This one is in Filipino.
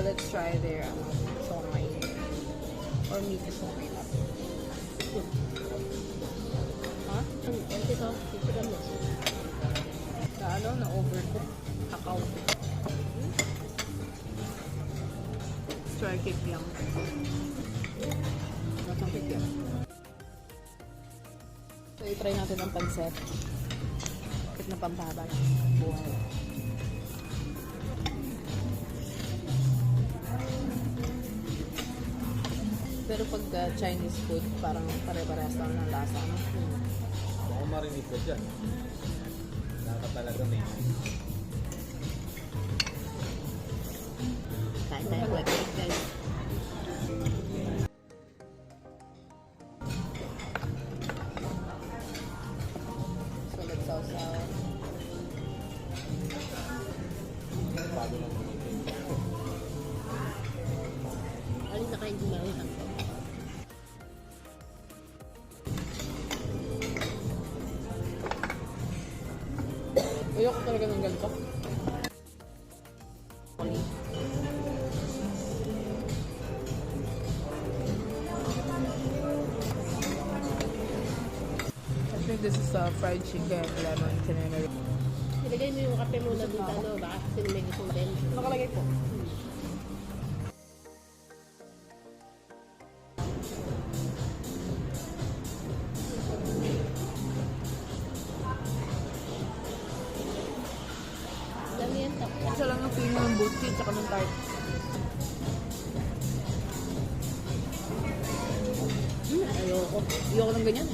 let's try their somai. Or meat somai. Ha? Empty to. Titigan mo. Na overcook. Kakao. Let's try cake lang. Natang cake yan. So, i-try natin ang panset. Kahit na pampahaba ng buhay. Pero pag Chinese food, parang pare-parehas lang ng lasa. Baka marinig ko dyan. Naka talaga may. Kain tayo website guys. So, let's sausaw. Bago lang tumitin. Alin na kain gumawa. Ayoko talaga ng ganito. I think this is fried chicken, lemon, canary. Ilagay mo yung kape muna dito, ano, baka kasi may gusto din. Nakalagay po. Dami yan to. Isa lang yung feeling ng buti tsaka ng tart. Ayoko. Ayoko ng ganyan.